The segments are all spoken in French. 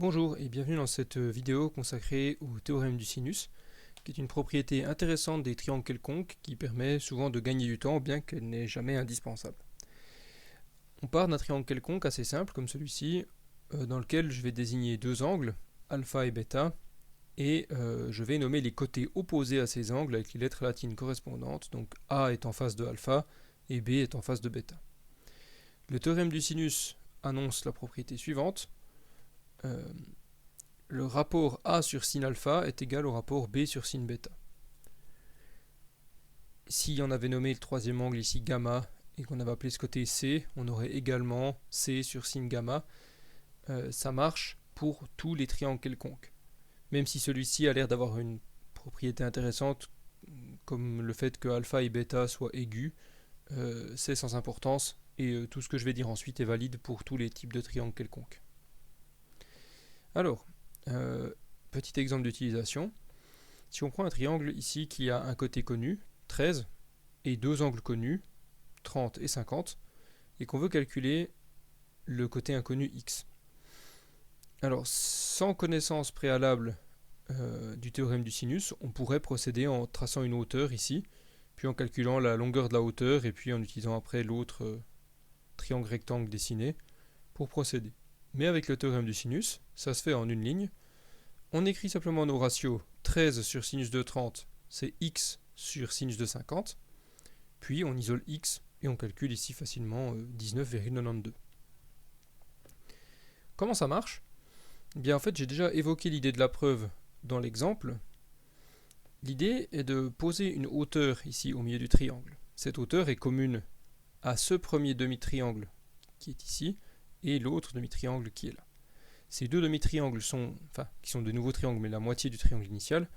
Bonjour et bienvenue dans cette vidéo consacrée au théorème du sinus, qui est une propriété intéressante des triangles quelconques qui permet souvent de gagner du temps bien qu'elle n'est jamais indispensable. On part d'un triangle quelconque assez simple comme celui-ci, dans lequel je vais désigner deux angles, alpha et bêta, et je vais nommer les côtés opposés à ces angles avec les lettres latines correspondantes, donc A est en face de alpha et B est en face de bêta. Le théorème du sinus annonce la propriété suivante. Le rapport A sur sin alpha est égal au rapport B sur sin bêta. Si on avait nommé le troisième angle ici gamma et qu'on avait appelé ce côté C, on aurait également C sur sin gamma. Ça marche pour tous les triangles quelconques. Même si celui-ci a l'air d'avoir une propriété intéressante, comme le fait que alpha et bêta soient aigus, c'est sans importance et tout ce que je vais dire ensuite est valide pour tous les types de triangles quelconques. Alors, petit exemple d'utilisation. Si on prend un triangle ici qui a un côté connu, 13, et deux angles connus, 30 et 50, et qu'on veut calculer le côté inconnu x. Alors, sans connaissance préalable du théorème du sinus, on pourrait procéder en traçant une hauteur ici, puis en calculant la longueur de la hauteur, et puis en utilisant après l'autre triangle rectangle dessiné pour procéder. Mais avec le théorème du sinus, ça se fait en une ligne. On écrit simplement nos ratios. 13 sur sinus de 30, c'est x sur sinus de 50. Puis on isole x et on calcule ici facilement 19,92. Comment ça marche ? Eh bien en fait j'ai déjà évoqué l'idée de la preuve dans l'exemple. L'idée est de poser une hauteur ici au milieu du triangle. Cette hauteur est commune à ce premier demi-triangle qui est ici et l'autre demi-triangle qui est là. Ces deux demi-triangles qui sont de nouveaux triangles, mais la moitié du triangle initial,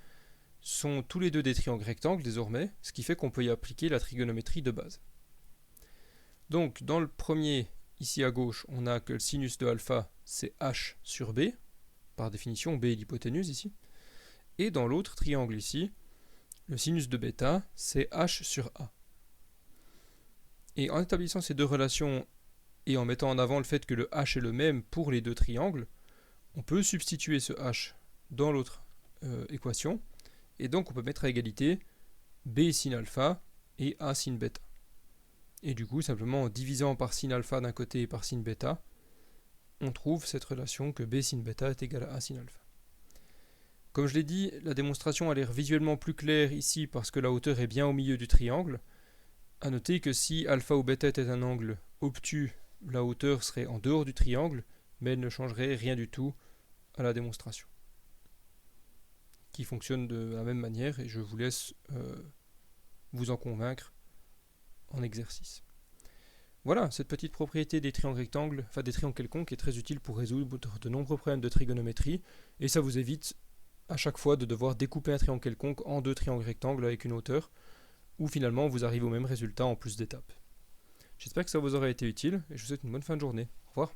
sont tous les deux des triangles rectangles désormais, ce qui fait qu'on peut y appliquer la trigonométrie de base. Donc, dans le premier, ici à gauche, on a que le sinus de alpha, c'est h sur b, par définition, b est l'hypoténuse ici. Et dans l'autre triangle ici, le sinus de bêta, c'est h sur a. Et en établissant ces deux relations et en mettant en avant le fait que le h est le même pour les deux triangles, on peut substituer ce h dans l'autre équation, et donc on peut mettre à égalité b sin alpha et a sin bêta. Et du coup, simplement en divisant par sin alpha d'un côté et par sin bêta, on trouve cette relation que b sin bêta est égal à a sin alpha. Comme je l'ai dit, la démonstration a l'air visuellement plus claire ici parce que la hauteur est bien au milieu du triangle. A noter que si alpha ou bêta était un angle obtus, la hauteur serait en dehors du triangle, mais elle ne changerait rien du tout à la démonstration, qui fonctionne de la même manière, et je vous laisse vous en convaincre en exercice. Voilà, cette petite propriété des triangles rectangles, des triangles quelconques, est très utile pour résoudre de nombreux problèmes de trigonométrie, et ça vous évite à chaque fois de devoir découper un triangle quelconque en deux triangles rectangles avec une hauteur, où finalement vous arrivez au même résultat en plus d'étapes. J'espère que ça vous aura été utile, et je vous souhaite une bonne fin de journée. Au revoir.